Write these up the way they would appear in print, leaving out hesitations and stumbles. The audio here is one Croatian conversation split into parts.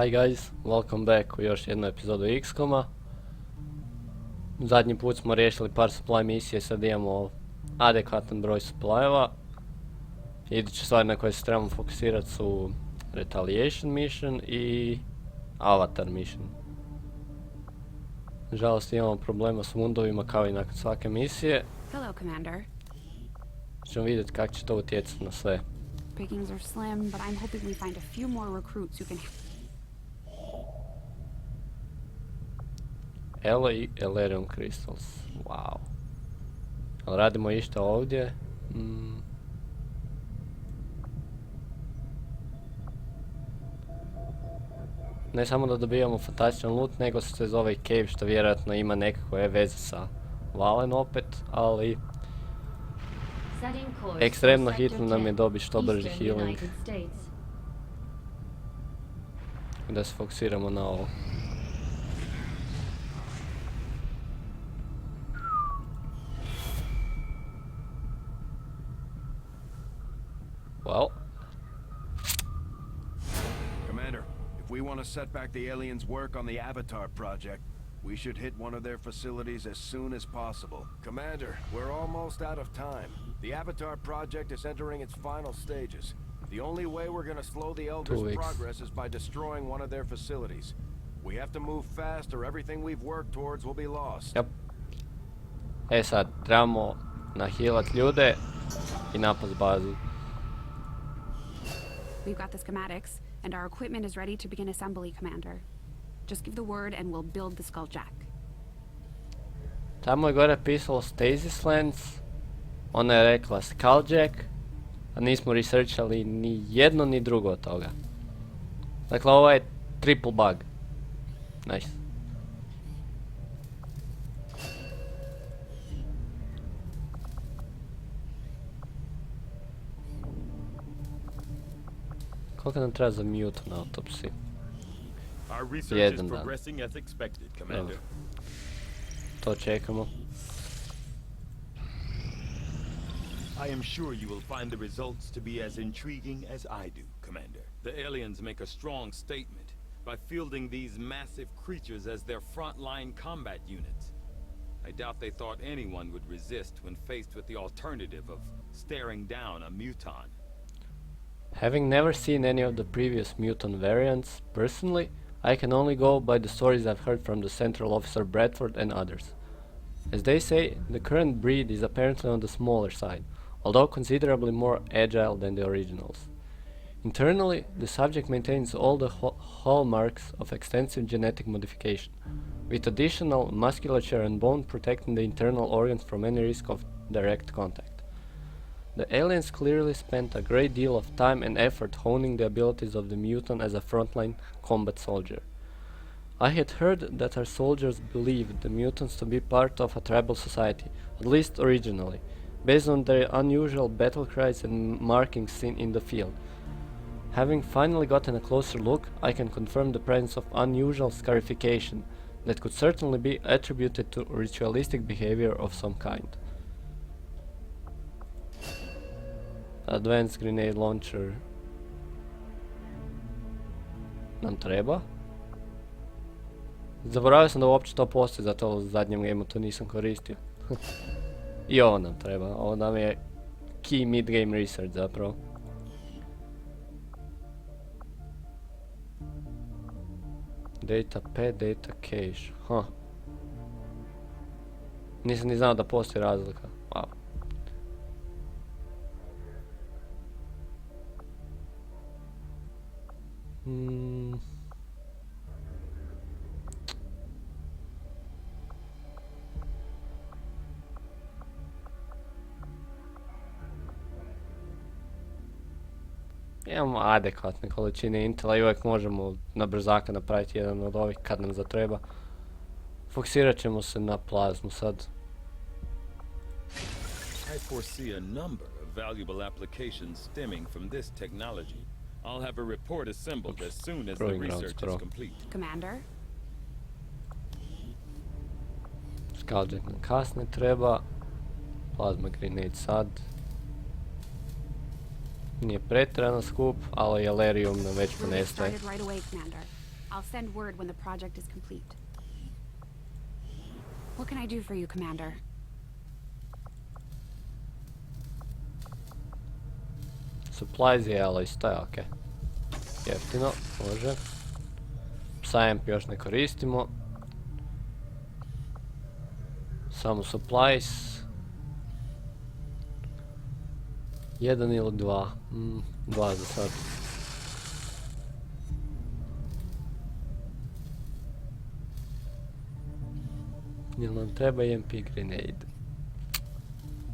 Hi guys, welcome back u još jednu epizodu XCOM-a. Zadnji put smo riješili par supply misije, sad imamo adekvatan broj supplyeva. Iduće stvari na koje se trebamo fokusirati su Retaliation mission i Avatar mission. Nažalost imamo problema s wundovima kao i nakon svake misije. Hello, Commander. Ćemo vidjeti kako će to utjecati na sve. Pickings are slim, but I'm hoping we find a few more recruits who can... Elo i Elerium Crystals. Wow. Ali radimo išta ovdje? Ne samo da dobijamo fantastičan loot, nego se zove i cave što vjerojatno ima nekakve veze sa Valen opet, ali ekstremno hitno nam je dobiti što brži healing. Da se fokusiramo na ovo. Well. Commander, if we want to set back the aliens' work on the Avatar project, we should hit one of their facilities as soon as possible. Commander, we're almost out of time. The Avatar project is entering its final stages. The only way we're going to slow the Elders' progress is by destroying one of their facilities. We have to move fast or everything we've worked towards will be lost. Yep. E sad, trebamo nahilat ljude I napast bazu. We've got the schematics, and our equipment is ready to begin assembly, Commander. Just give the word and we'll build the Skulljack. Tamo je gore pisalo Stasis Lens, ona je rekla Skulljack, a nismo researchali ni jedno ni drugo od toga. Dakle, ovo je triple bug. Nice. Koliko nam treba za Mutant autopsy? Our research is progressing as expected, Commander. To čekamo. I am sure you will find the results to be as intriguing as I do, Commander. The aliens make a strong statement by fielding these massive creatures as their frontline combat units. I doubt they thought anyone would resist when faced with the alternative of staring down a muton. Having never seen any of the previous mutant variants, personally, I can only go by the stories I've heard from the Central Officer Bradford and others. As they say, the current breed is apparently on the smaller side, although considerably more agile than the originals. Internally, the subject maintains all the hallmarks of extensive genetic modification, with additional musculature and bone protecting the internal organs from any risk of direct contact. The aliens clearly spent a great deal of time and effort honing the abilities of the mutant as a frontline combat soldier. I had heard that our soldiers believed the mutants to be part of a tribal society, at least originally, based on their unusual battle cries and markings seen in the field. Having finally gotten a closer look, I can confirm the presence of unusual scarification that could certainly be attributed to ritualistic behavior of some kind. Advanced grenade launcher nam treba. Zaboravio sam da uopće to postoji, zato u zadnjem gameu to nisam koristio. I ovo nam treba, ovo nam je key mid-game research zapravo. Data pad, data cache, Nisam ni znao da postoji razlika, wow. Imamo adekvatne količine intela I uvijek možemo na brzaka napraviti jedan od ovih kad nam zatreba. Fokusirat ćemo se na plazmu sad. I foresee a number of valuable applications stemming from this technology. I'll have a report assembled as soon as the research is complete. Commander? Skulljack nam kasne treba. Plasma grenade sad. Nije pretjerano skup, ali Elerium nam već ponestaje. I'll send word when the project is complete. What can I do for you, Commander? Supplies i alloys, to je okej. Jeftino, može. Sajemp još ne koristimo. Samo supplies. 1 ili 2? 2 za sad. Jel nam treba EMP grenade?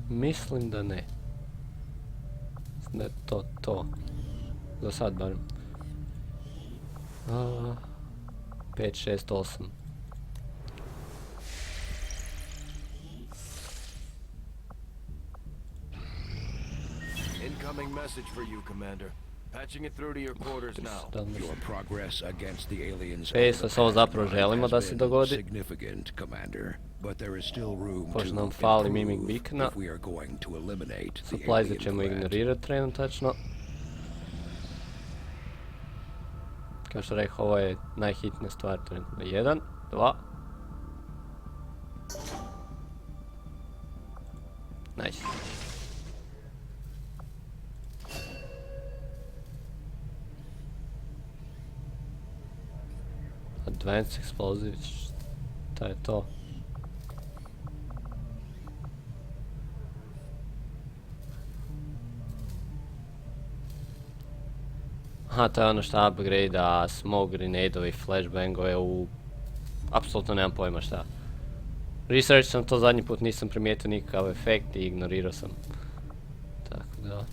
Mislim da ne. Da je to. Za sad barem. 5, 6, 8. Incoming message for you, Commander. Patching it through to your quarters now. Your progress against the aliens Faceless, ovo zapravo želimo da se dogodi. significant, Commander, but there is still room Pošto to nam fali Mimic improve Beacona. if we are going to eliminate the Supplies alien ćemo threat. ignorirati trenutačno. Kao što rekao, ovo je najhitnija stvar trenutno. 1, 2. Nice. Advanced explosives. Šta je to? Aha, to je ono šta upgrade-a smoke grenade-ove i flashbangove u... Apsolutno nemam pojma šta. Research sam to zadnji put, nisam primijetio nikakav efekt i ignorirao sam. Tako da...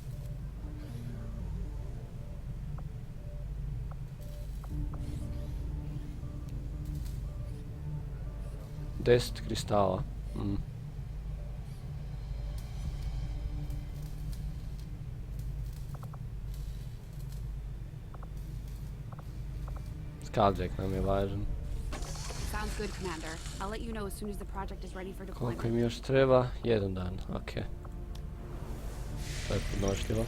10 kristala. Skulljack nam je važan. Sounds good, Commander. I'll let you know as soon as the project is ready for deployment. Koliko im još treba? 1 dan, okej. To je podnošljivo.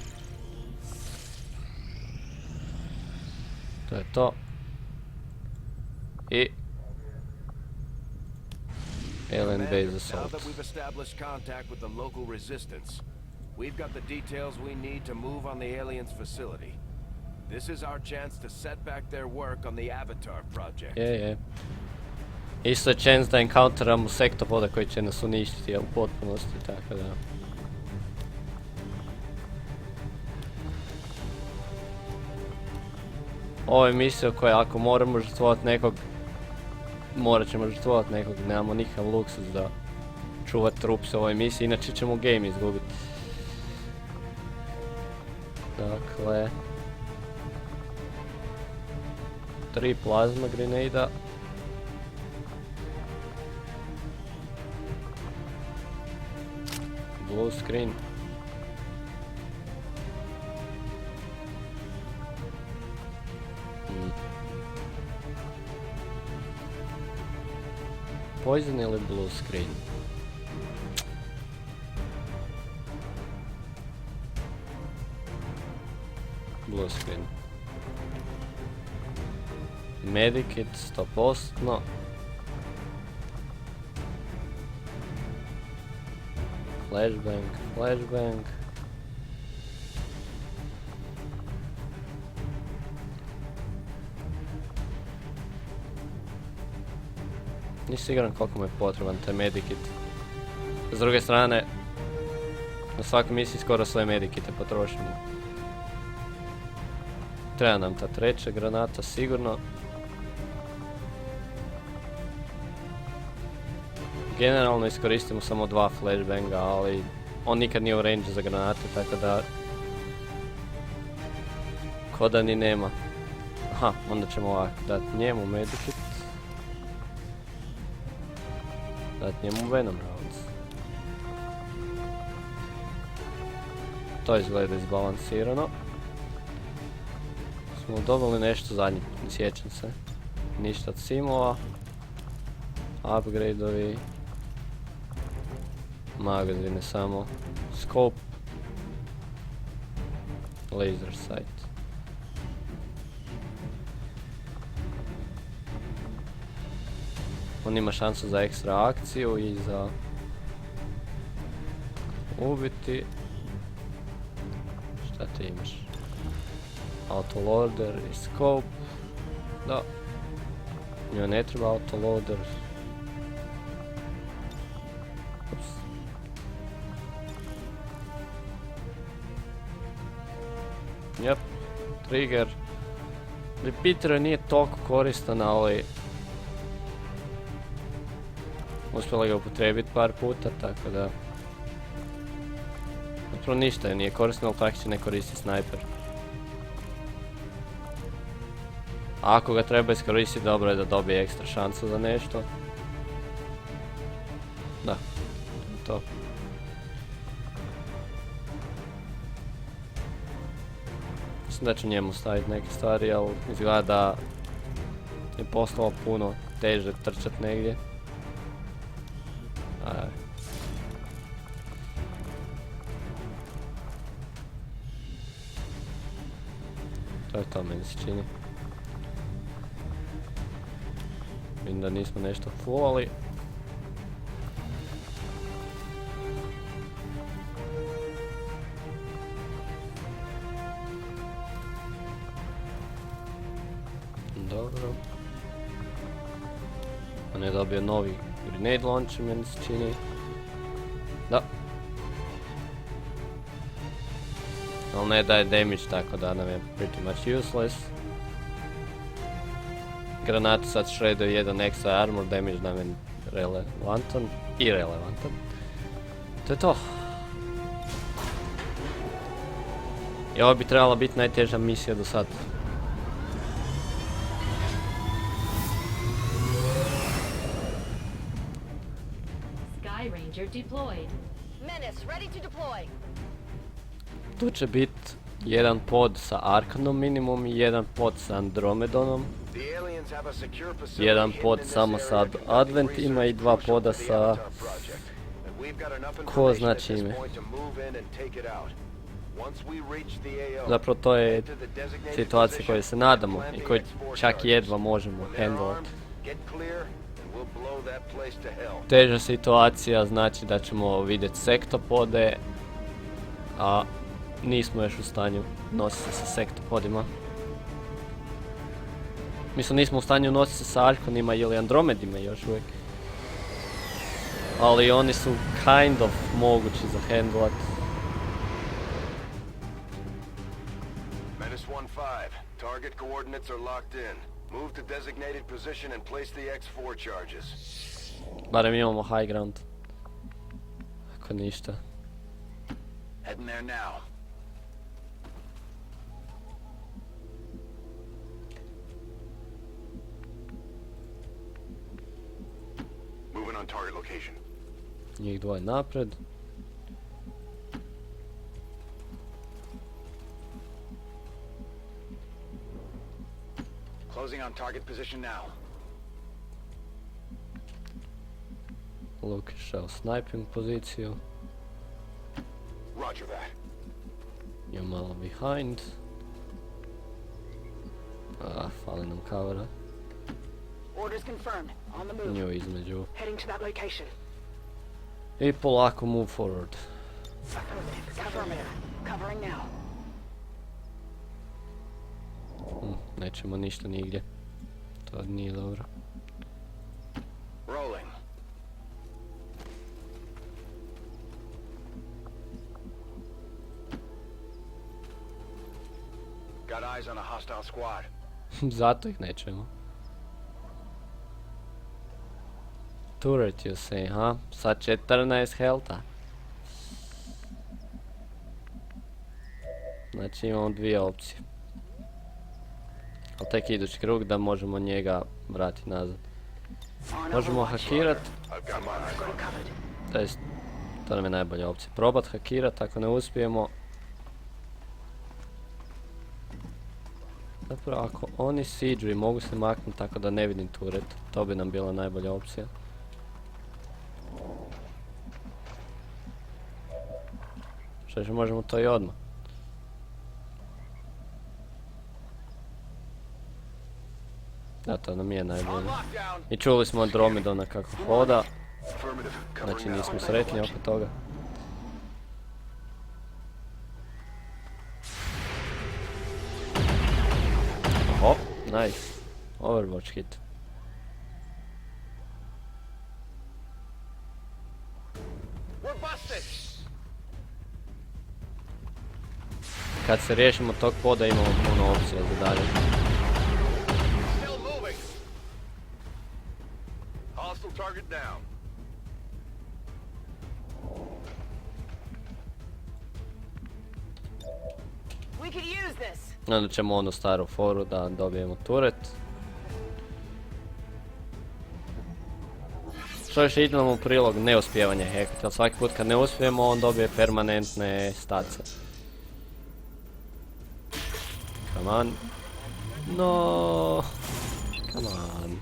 To je to. I... Alien Commander, base now assault. that we've established contact with the local resistance, we've got the details we need to move on the aliens' facility. This is our chance to set back their work on the Avatar project. Je. Isto je chance da encounteramo sektopoda koji će nas uništiti u potpunosti, tako da... Ovo je misija koja ako moramo žrtvovati nekog, morat ćemo žrtvovati nekog, nemamo nikakav luksus da čuvat trup s ovoj misiji, inače ćemo game izgubiti. Dakle... 3 plazma grenada. Blue screen. Poison ili blue screen? Blue screen. Medikit 100%. Flashbang. Nisam siguran koliko mu je potreban taj medikit. S druge strane, na svakoj misiji skoro sve medikite potrošimo. Treba nam ta treća granata sigurno. Generalno iskoristimo samo 2 flashbanga, ali on nikad nije u range za granate, tako da... Ko da ni nema. Aha, onda ćemo ovako dati njemu medikit. Dati njemu Venom rounds. To izgleda izbalansirano. Smo dobili nešto zadnji, ne sjećam se. Ništa od simova. Upgrade-ovi. Magazine samo. Scope. Laser sight. On ima šansu za ekstra akciju i za ubiti. Šta ti imaš? Autoloader i scope. Da. Njoj ne treba autoloader. Ups. Jep. Trigger. Repeater nije toliko koristan, ali uspjela ga upotrijebiti par puta, tako da zapravo ništa je nije korisno, ali praktično ne koristi snajper. A ako ga treba iskoristiti, dobro je da dobije ekstra šansu za nešto. Da, to. Mislim da ću njemu staviti neke stvari, ali izgleda da je postalo puno teže trčat negdje. To je to, meni se čini. Vidim da nismo nešto fullali. Dobro. On je dobio novi grenade launcher, meni se čini. Da. Ali ne daje damage, tako da nam je pretty much useless. Granatu sad shredaju jedan extra armor damage, nam je relevantan. I relevantan. To je to. I ovo bi trebala biti najteža misija do sad. Sky Ranger deployed. Menace, ready to deploy. Tu će biti jedan pod sa Arkanom minimum i jedan pod sa Andromedonom. The aliens have a secure facility Jedan pod hidden in this samo area sa conducting Adventima i research dva crucial poda to the sa... Avatar project. And we've got enough Ko information zna at this čime. point to move in and take it out. Once we reach the AO, Zapravo to je head to the designated situacija position koju se and nadamo plant i the koju X4 čak charges. jedva možemo When they're handlat. armed, get clear and we'll blow that place to hell. Teža situacija znači da ćemo vidjeti sektopode, a nismo još u stanju nositi se sa sektopodima. Mislim, nismo u stanju nositi se sa Arkonima ili Andromedima još uvijek. Ali oni su kind of mogući za handlat. Menace 1-5, target coordinates are locked in. Move to designated position and place the X4 charges. Barem imamo high ground. Ako ništa. Heading there now. Moving on target location. Njih dvoje napred. Closing on target position now. Luke išao sniping poziciju. Roger that. Je malo behind. Fali nam covera. Orders confirmed. On the move. Nju između. Heading to that location. I polako move forward. Affirmative. Affirmative. Covering now. Nećemo ništa nigdje. To nije dobro. Rolling. Got eyes on a hostile squad. Zato ih nećemo. Turret you say, ha? Sa 14 healtha. Znači imamo dvije opcije. Ali tek idući krug da možemo njega vratiti nazad. Možemo hakirat, to nam je najbolja opcija. Probat hakirat, ako ne uspijemo. Zapravo ako oni siđu i mogu se maknuti tako da ne vidim turret, to bi nam bila najbolja opcija. Što će možemo to i odmah. Da, to nam je najbolje. On lockdown. I čuli smo od Dromedona kako hoda, Affirmative. znači nismo sretni oko toga. Oho, nice. Overwatch hit. We're busted. Kad se riješimo tog poda imamo puno opcija za dalje. Still moving. Hostile target down. We could use this. Onda ćemo onu staru foru da dobijemo turret. Što još ide nam u prilog neuspijevanje hackati, ali svaki put kad ne uspijemo on dobije permanentne stace. Come on. No. Come on.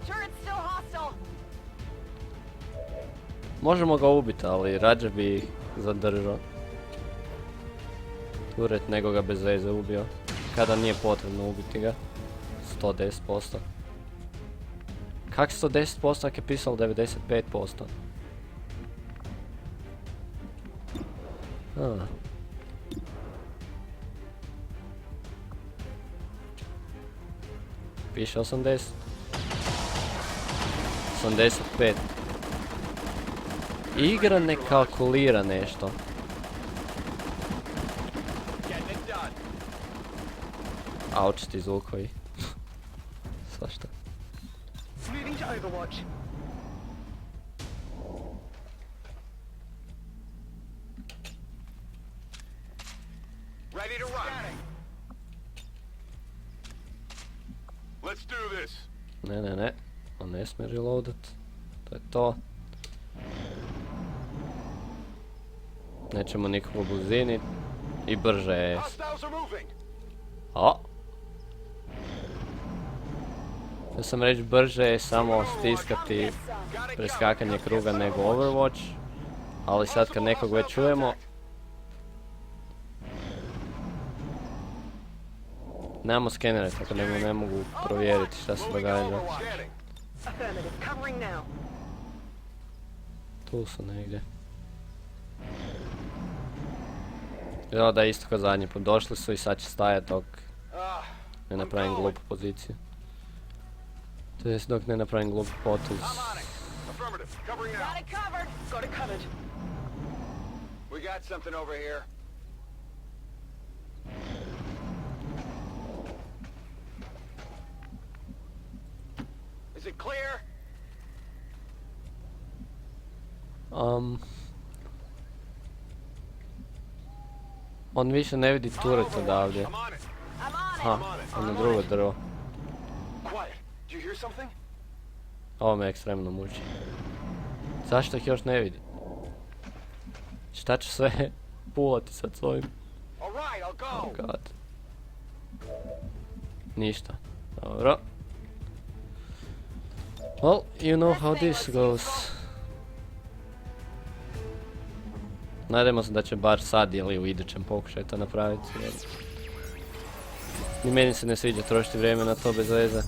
Turret's still hostile. Možemo ga ubiti, ali rađe bi ih zadržao. Turret nego ga bez veze ubio. Kada nije potrebno ubiti ga. 110%. Kak 110% ako je pisalo 95%? Piše 80. 85. Igra ne kalkulira nešto. Getting it done. Auč ti zvukovi. Svašta. Moving to Overwatch. Ready to run. Let's do this. Ne. On ne smije reloadat. To je to. Nećemo nikog u blizini. I brže je. Hostiles are moving. O! Ja sam reći brže je samo stiskati preskakanje kruga nego Overwatch. Ali sad kad nekog već čujemo... Nemamo skenere, tako da ne mogu provjeriti šta se događa. Scanning. Affirmative. Covering now. Tu su negdje. Evo da isto kao zadnji put došli su i sad će stajati dok ne napravim glupu poziciju. To jest dok ne napravim glupu potez. I'm on it. Affirmative. Covering now. Got it covered. Got it covered. We got something over here. Is it clear? On više ne vidi turret odavdje. I'm on it. I'm on it. Ha, ono drugo drvo. Quiet. Do you hear something? Ovo me ekstremno muči. Zašto ih još ne vidi? Šta ću sve pulati sad s ovim? All right, I'll go. Oh god. Ništa. Dobro. Well, you know how this goes. Nadajmo se da će bar sad ili u idućem pokušaju to napraviti. Ni meni se ne sviđa trošiti vrijeme na to bez veze.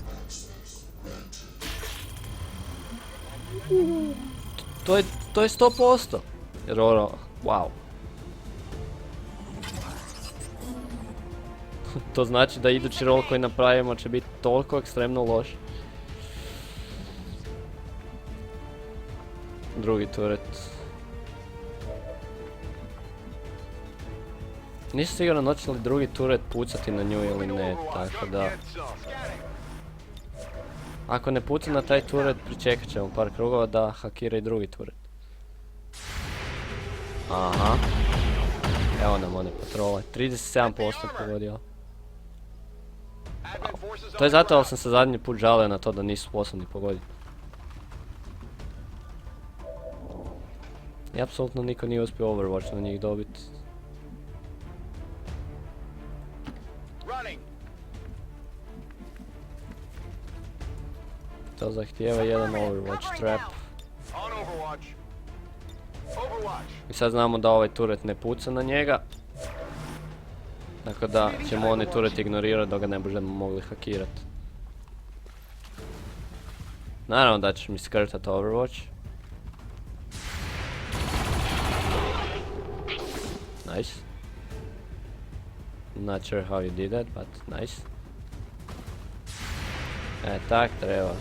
To je 100%. Roro, wow. To znači da idući roll koji napravimo će biti toliko ekstremno loš. Drugi turret. Nisam siguran hoće li drugi turret pucati na nju ili ne, tako da... Ako ne puca na taj turret, pričekat ćemo par krugova da hakira i drugi turret. Aha. Evo nam one patrole, 37% pogodio. To je zato, ali sam se zadnji put žalio na to da nisu sposobni pogoditi. I apsolutno niko nije uspio Overwatch na njih dobiti. To zahtijeva jedan Overwatch trap. I sad znamo da ovaj turret ne puca na njega. Tako da ćemo oni turret ignorirati dok ga ne budemo mogli hakirati. Naravno da ćeš mi skrtat Overwatch. Nice. Not sure how you did that, but nice. Tak treba.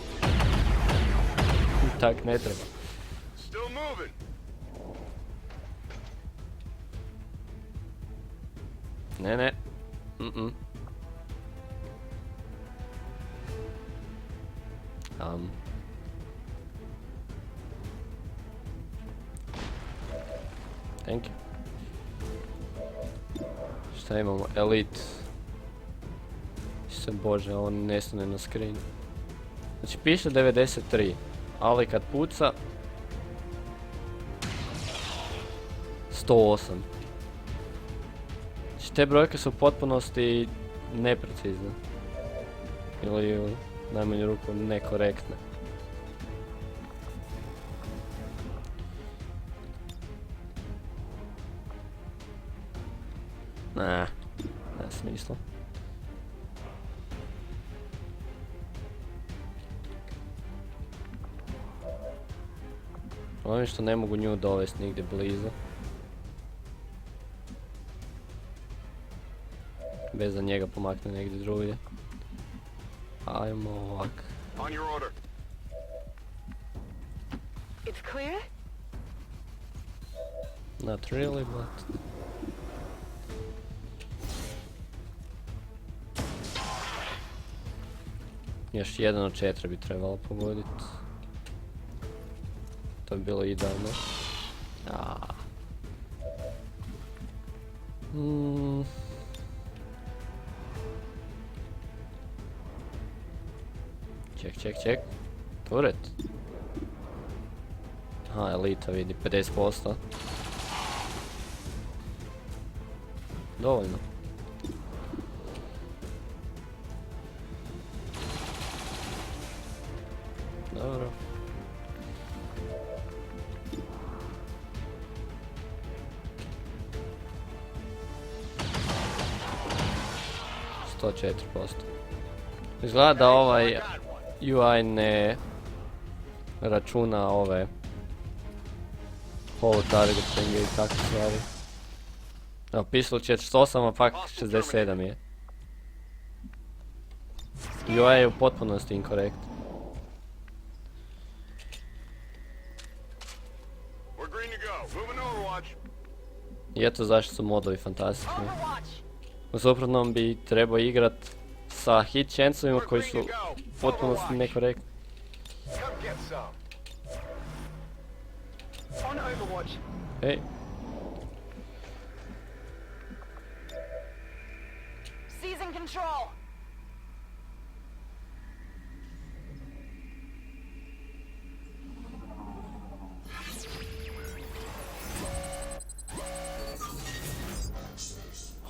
Tak ne treba. Still moving. Ne. Thank you. Šta imamo? Elite. Isuse Bože, ovo nestane na screenu. Znači piše 93, ali kad puca 108. Znači te brojke su u potpunosti neprecizne. Ili u najmanju ruku nekorektne. Nah, nema smisla. Ono što ne mogu nju dovesti nigdje blizu. Bez da njega pomakne negdje drugdje. Ajmo ovak. On your order. It's clear? Not really, but... Još jedan od 4 bi trebalo pogoditi. To bi bilo idealno. Ček. Turret. Aha, elita vidi, 50%. Dovoljno. Dobro. %. Izgleda da ovaj UI ne računa ove holo targetinge i takve stvari. Evo, pisalo 48, a pak 67 je. UI je u potpunosti inkorekt. We're green to go. Moving Overwatch. I eto zašto su modovi fantastični. U suprotnom bi trebao igrat sa hit chanceovima koji su potpuno nekorektni. Come get some. On Overwatch. Hej, Seizing control.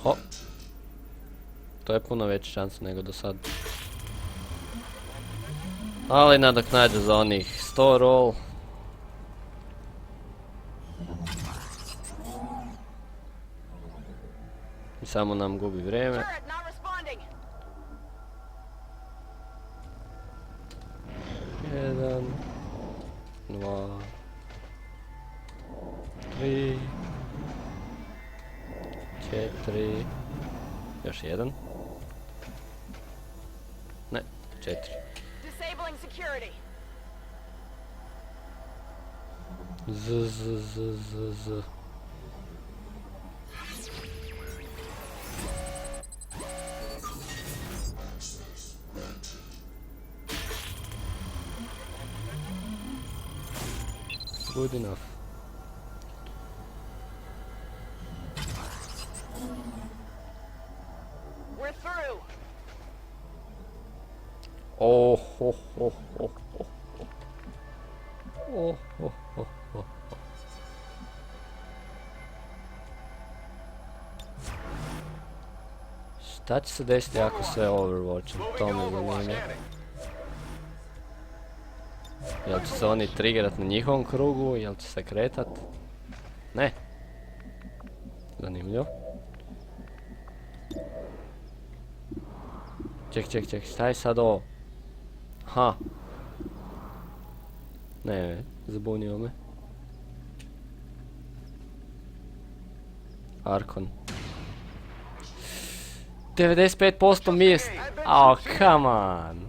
ho. To je puno veća šansa nego do sad. Ali nadoknađu za onih 100 roll. I samo nam gubi vrijeme. Turret not responding. 1, 2, 3, 4, još jedan. Ne, 4. Disabling security. Z. Good enough. We're through. Oh, ho, ho, ho, ho. Oh, ho, ho, ho. Šta će se desiti ako se Overwatchom? To me zanima. Jel će se oni triggerat na njihovom krugu? Jel će se kretat? Ne. Zanimljivo. Ček, šta je sad ovo? Ha. Ne, zabunio me. Arkon. 95% mist. Oh, come on.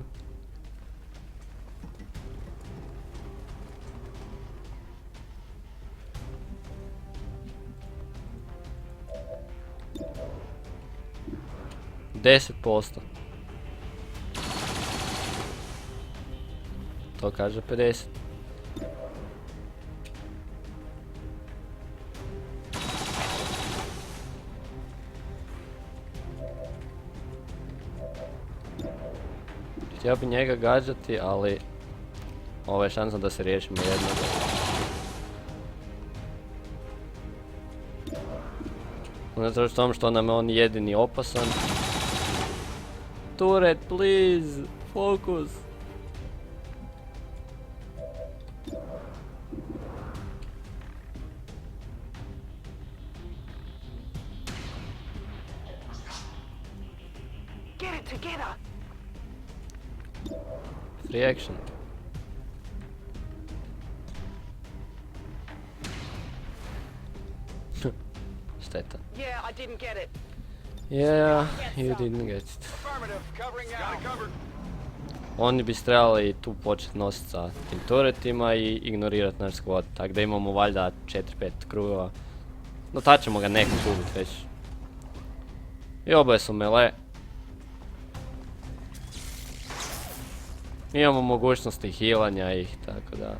%. To kaže 50. Htio bi njega gađati, ali ovo je šansa da se riješimo jednog. Unatoč tom što nam je on jedini opasan. Turret, please! Fokus! Get it together. Free action. Šteta. Yeah, I didn't get it. Yeah, you didn't get it. Affirmative, covering out. Oni bi trebali tu početi nositi sa tim turretima i ignorirati naš squad, tako da imamo valjda 4-5 krugova. No tad ćemo ga nekako ubiti već. I oboje su melee. Imamo mogućnosti healanja ih, tako da...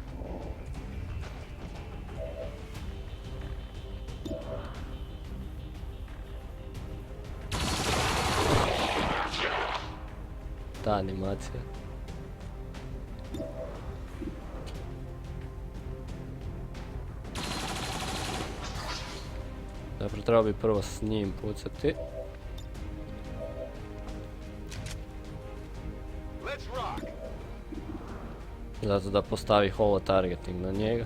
Ta animacija. Zapravo treba bi prvo s njim pucati. Zato da postavi holo targeting na njega.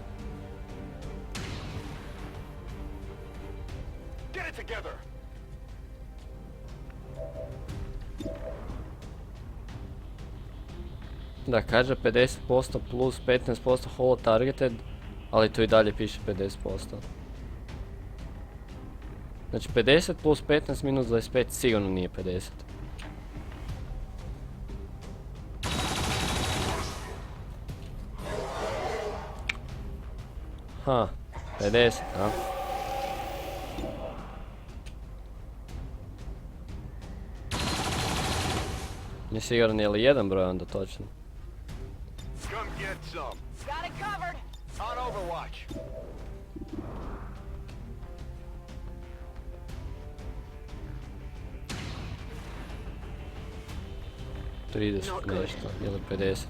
Da, kaže 50% plus 15% holo targeted, ali tu i dalje piše 50%. Znači 50 plus 15 minus 25 sigurno nije 50. Ha, 50, a? Nije siguran je li jedan broj onda točno. Come get some. Got it covered. On Overwatch. Nešto, ili 50.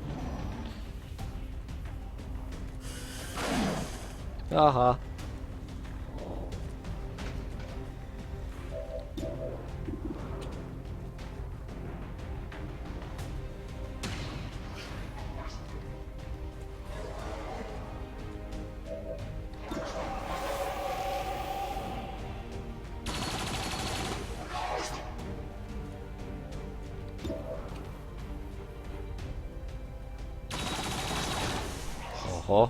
Aha. Oho.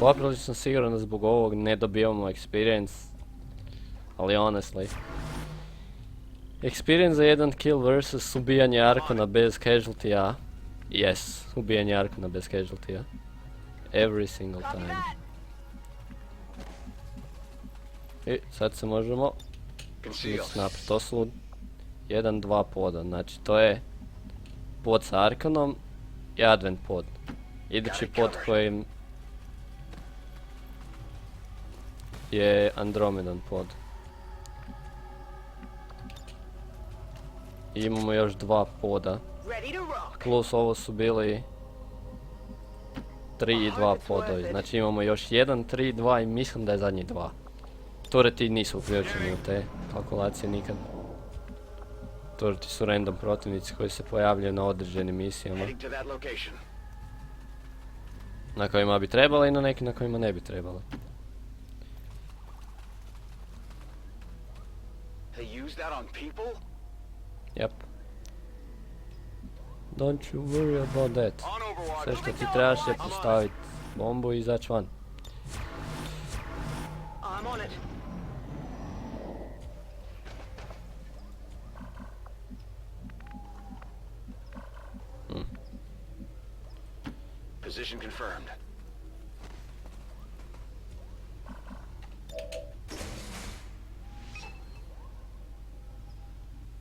Poprilično sam siguran da zbog ovog ne dobijamo experience, ali honestly. Experience za jedan kill versus ubijanje Arkona bez casualty-a. Yes, ubijanje Arkona bez casualty-a. Every single time. I sad se možemo snapiti, to su 1-2 poda, znači to je pod sa Arkanom i Advent pod. Idući pod kojim je Andromedan pod. I imamo još 2 poda. Plus ovo su bili 3 i 2 podovi. Znači imamo još 1, 3, 2 i mislim da je zadnji 2. Turreti nisu uključeni u te kalkulacije nikad. Turreti su random protivnici koji se pojavljaju na određenim misijama. Na kojima bi trebalo i na nekim na kojima ne bi trebalo. on people? Yep. Don't you worry about that. On Overwatch. Sve što ti trebaš je postaviti bombu i izaći van. I'm on it. Position confirmed.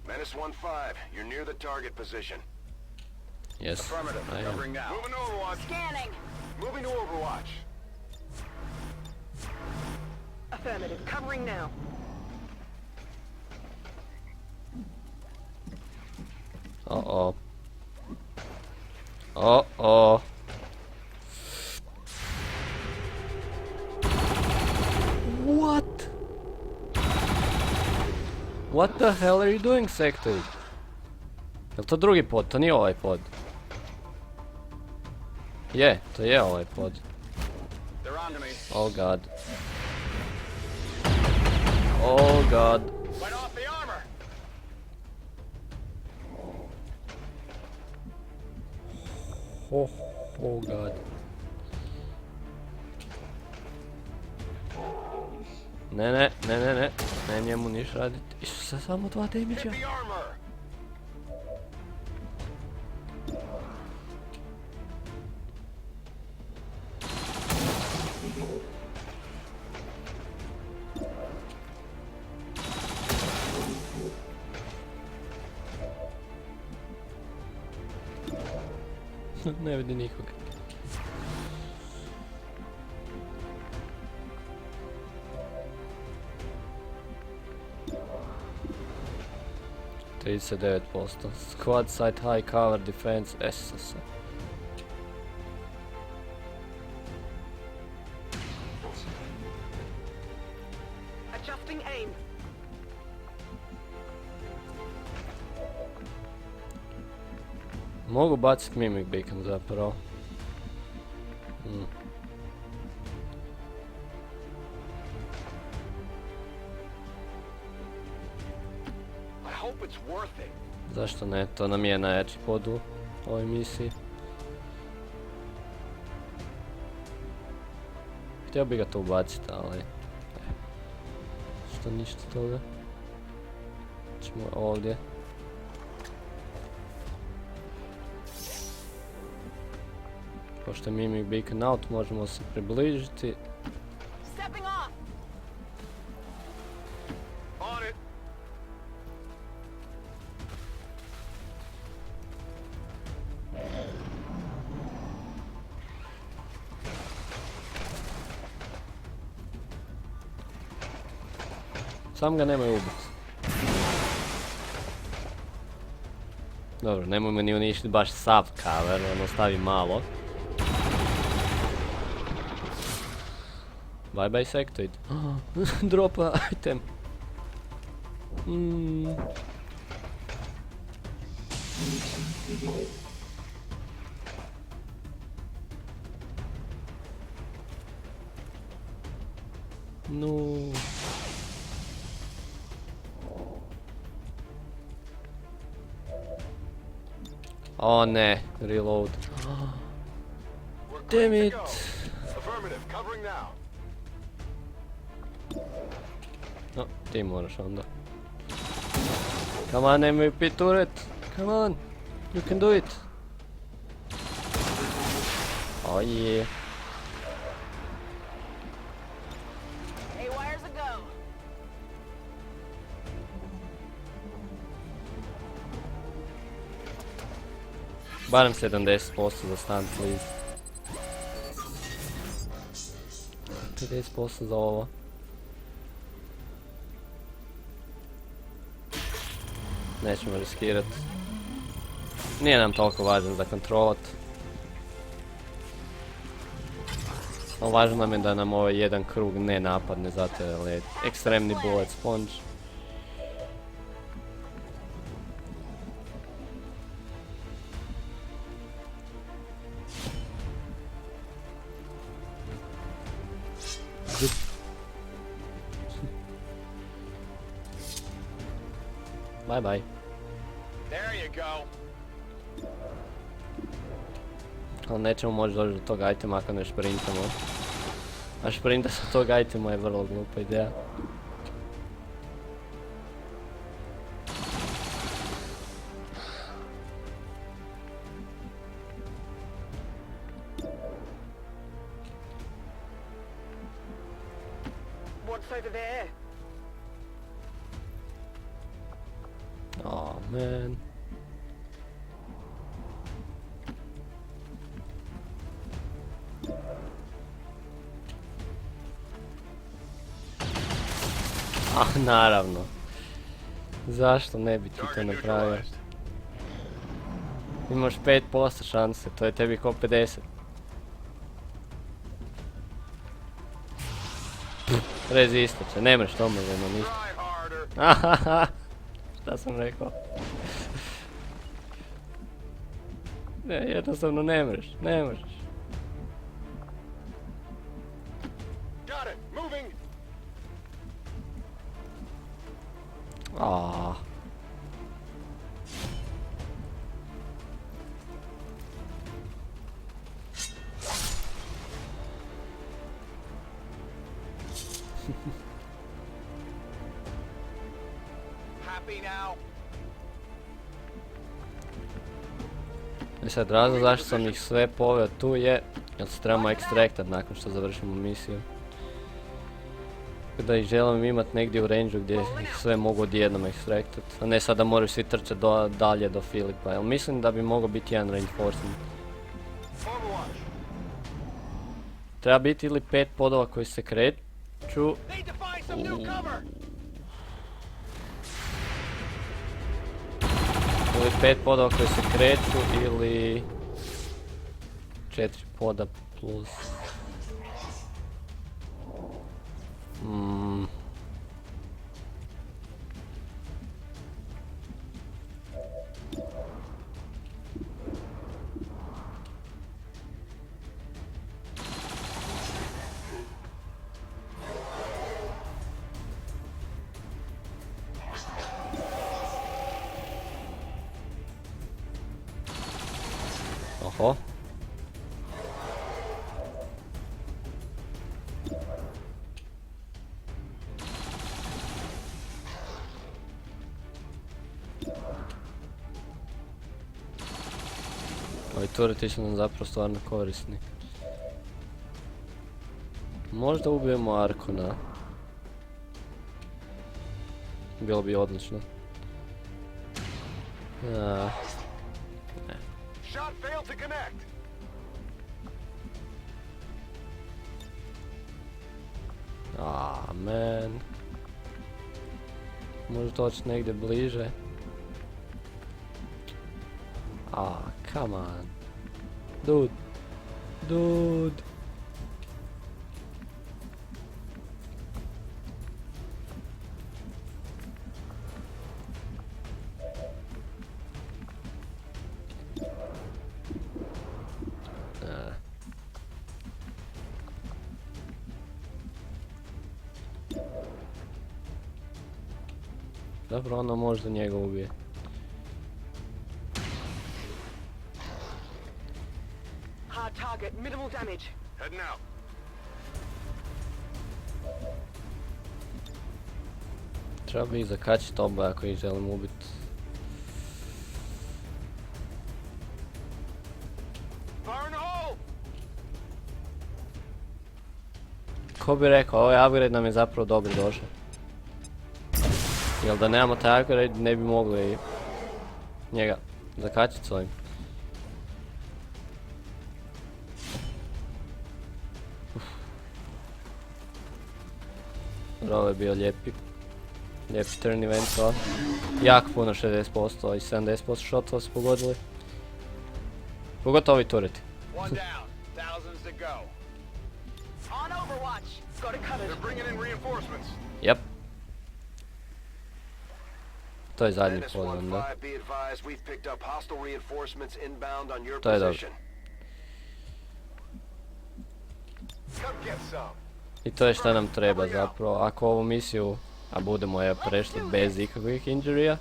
Menace 1-5, you're near the target position. Yes, Affirmative, I am. covering now. Moving to Overwatch. Scanning. Moving to Overwatch. Affirmative. Covering now. Uh-oh. Uh-oh. What? What the hell are you doing, Sectoid? Jel to drugi pod? To nije ovaj pod. Je, to je ovaj pod. They're on to me. Oh god. Oh god. Fight off the armor. Oh god. Ne, ne njemu niš radit. Isuse, samo 2 damage-a. Hit the armor. Ne vidi nikog. %. Squad side high cover defense SS. Adjusting aim. Mogu bacit Mimic Beacon zapravo. I hope it's worth it. Zašto ne? To nam je najjači pod u ovoj misiji. Htio bi ga to ubacit, ali... Što ništa toga. Ćemo ovdje. Pošto je Mimic Beacon out, možemo se približiti. Stepping off. On it. Sam ga nemoj ubiti. Dobro, nemojmo ni uništiti baš sav cover, on ostavi malo. Bye bye Sectoid. Dropa item. No. O ne, reload. We're Damn clear it. to go. Affirmative, covering now. No, ti moraš onda. Come on, MVP turret. Come on. You can do it. Oh yeah. Hey, wires a go. Barem 70% za stun, please. 50% za ovo. Nećemo riskirat. Nije nam toliko važan za kontrolat. No, važno nam je da nam ovaj jedan krug ne napadne, zato je ekstremni bullet sponge. Bye bye. There you go. Ali nećemo moći doći do tog itema ako ne šprintamo. A šprinta sa tog itema je vrlo glupa ideja. What's over there? Oh man. Ah, naravno. Zašto ne bi ti to napravio? Imaš 5% šanse, to je tebi ko 50. Rezistat se, ne mreš to možemo ništa. Ahaha, šta sam rekao? Ne, jednostavno ne mreš, ne možeš. Got it. Moving. Ah. Happy now. I sad razlog zašto sam ih sve poveo tu je jer se trebamo ekstraktat nakon što završimo misiju. Da ih želim imat negdje u range gdje ih sve mogu odjednom ekstraktat, a ne sad da moraju svi trčat dalje do Filipa, jer mislim da bi mogao biti jedan reinforcement. Overwatch. Treba biti ili 5 podova koji se kreću, Need to find some new cover. ili 5 podova koji se kreću, ili 4 poda plus... Oho. Ovi tureti su nam zapravo stvarno korisni. Možda ubijemo Arkona. Bilo bi odlično. Shot failed to connect. Man. Može doći negdje bliže. Come on. Dude. Dobro, ono možda njega ubije. Hard target, minimal damage. Heading out. Treba bi ih zakačiti oboje ako ih želim ubiti. Fire in the hole. Ko bi rekao, ovaj upgrade nam je zapravo dobro došao. Jel da nemamo taj upgrade ne bi mogli njega zakačiti s ovim. Ovo je bio lijepi turn event to. Jako puno 60% i 70% shotova su pogodili. Pogotovo ovi tureti. One down. Thousands to go. On Overwatch. Got it covered. They're bringing in reinforcements. Yep. To je zadnji Menace pozvan, 1-5, da. be advised, we've picked up hostile reinforcements inbound on your To je dobro. position. Come get some. I to je šta nam treba zapravo. Ako ovu misiju, a budemo je prešli bez ikakvih injurija,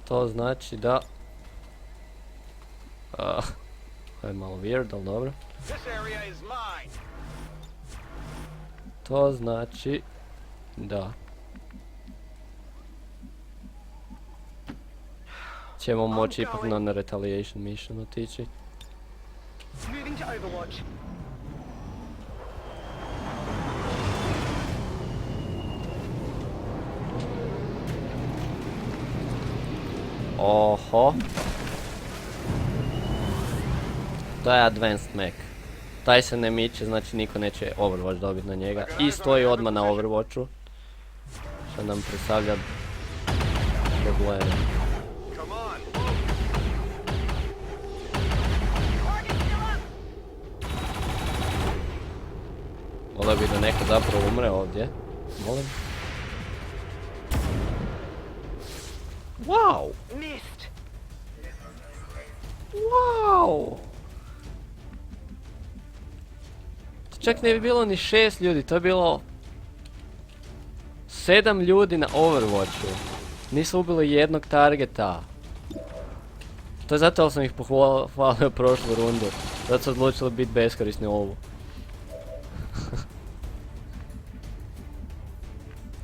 To znači da... to je malo weird, ali dobro. To znači da ćemo moći ipak na retaliation mission otići. Moving to Overwatch. Oho. To je advanced mech. Taj se ne miče, znači niko neće Overwatch dobiti na njega. I stoji odmah na Overwatchu. Što nam predstavlja probleme. Volio bi da neko zapravo umre ovdje. Molim. Wow! Missed. Wow! To čak ne bi bilo ni 6 ljudi, to je bilo 7 ljudi na Overwatchu. Nisu ubili jednog targeta. To je zato sam ih pohvalio prošlu rundu. Zato su odlučili biti beskorisni ovu.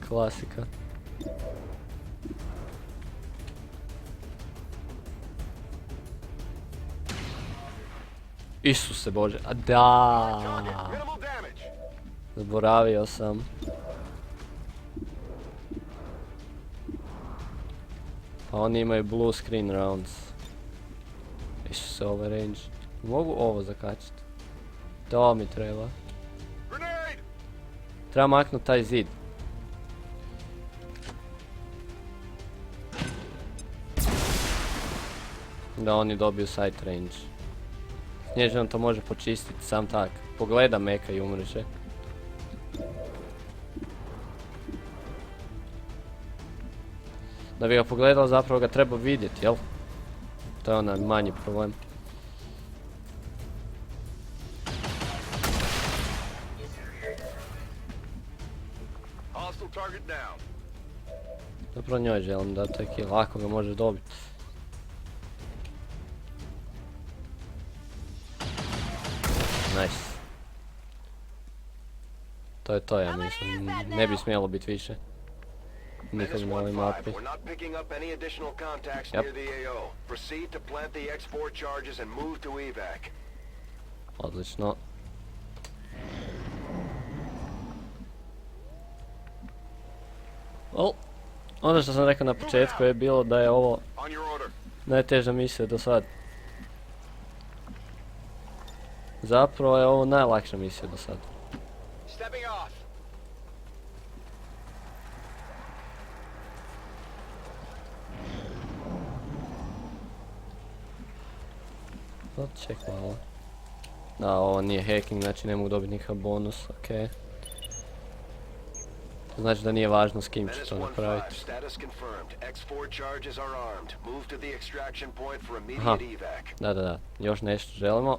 Klasika. Isuse Bože, a da. Zaboravio sam. Pa oni imaju blue screen rounds. Isuse, ovaj range. Mogu ovo zakačiti. To mi treba. Treba maknuti taj zid. Da oni dobiju sight range. Snježan to može počistiti sam tak. Pogleda meka i umreže. Da bi ga pogledao zapravo ga treba vidjeti, jel? To je onaj manji problem. Zapravo njoj želim da taj kill, ako ga može dobiti. Nice. To je to, ja mislim. Ne bi smjelo biti više. Nikog na ovoj mapi. Odlično. Ono što sam rekao na početku je bilo da je ovo najteža misija do sad. Zapravo je ovo najlakša misija do sad. Ček malo. Da, ovo nije hacking, znači ne mogu dobiti nikakav bonus, okej. Znači da nije važno s kim će to napraviti. Aha, da, još nešto želimo.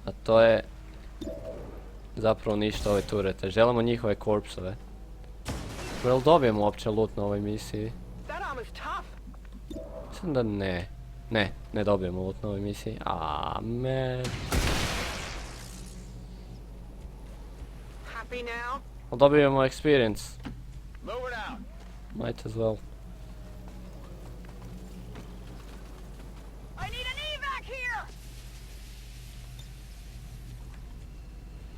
A to je zapravo ništa ove turete. Želimo njihove korpsove. Jel dobijemo uopće loot na ovoj misiji? Mislim da ne. Ne dobijemo loot na ovoj misiji. Man. Ali dobijemo experience. Might as well.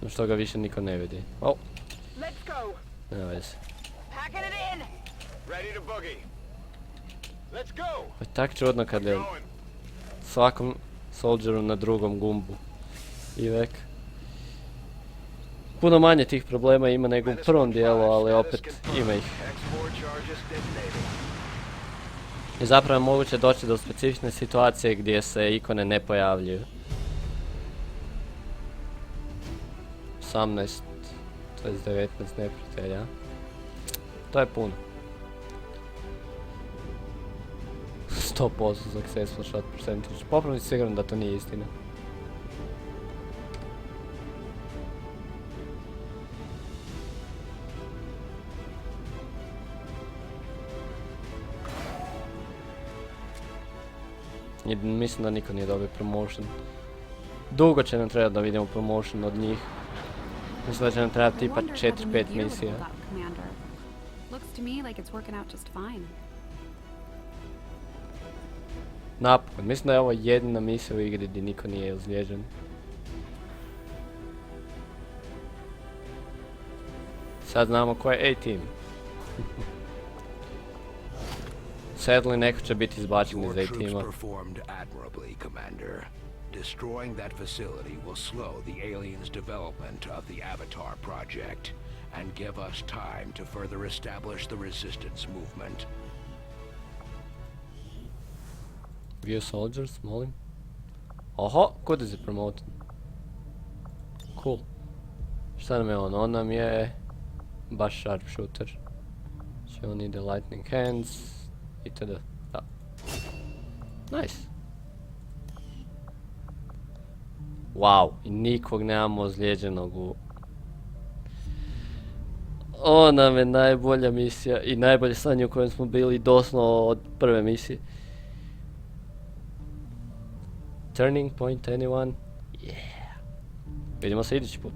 Što ga više niko ne vidi. Nema veze. Je tak čudno kad je svakom soldieru na drugom gumbu. I vek. Puno manje tih problema ima nego u prvom dijelu, ali opet ima ih. I zapravo je moguće doći do specifične situacije gdje se ikone ne pojavljuju. 18, to je 19 neprijatelja. To je puno. 100% successful shot percentage. Popravno si siguran da to nije istina. I mislim da niko nije dobio promotion. Dugo će nam trebati da vidimo promotion od njih. Mislim da će nam trebati tipa 4-5 misija. Looks to me like it's working out just fine. Napokon, mislim da je ovo jedina misija u igri gdje niko nije ozlijeđen. Sad znamo ko je A-team. Sadly, neko će biti izbačen iz Your troops A-teama. performed admirably, Commander. Destroying that facility will slow the aliens' development of the Avatar project and give us time to further establish the resistance movement. View soldiers, molim. Oho, good is it promoted. Cool. Šta nam je on? On nam je baš sharpshooter. Znači on ide lightning hands itd. Da. Nice. Wow, i nikog nemamo ozlijeđenog u... Ovo nam je najbolja misija i najbolje stanje u kojem smo bili doslovno od prve misije. Turning point anyone? Yeah. Vidimo se idući put.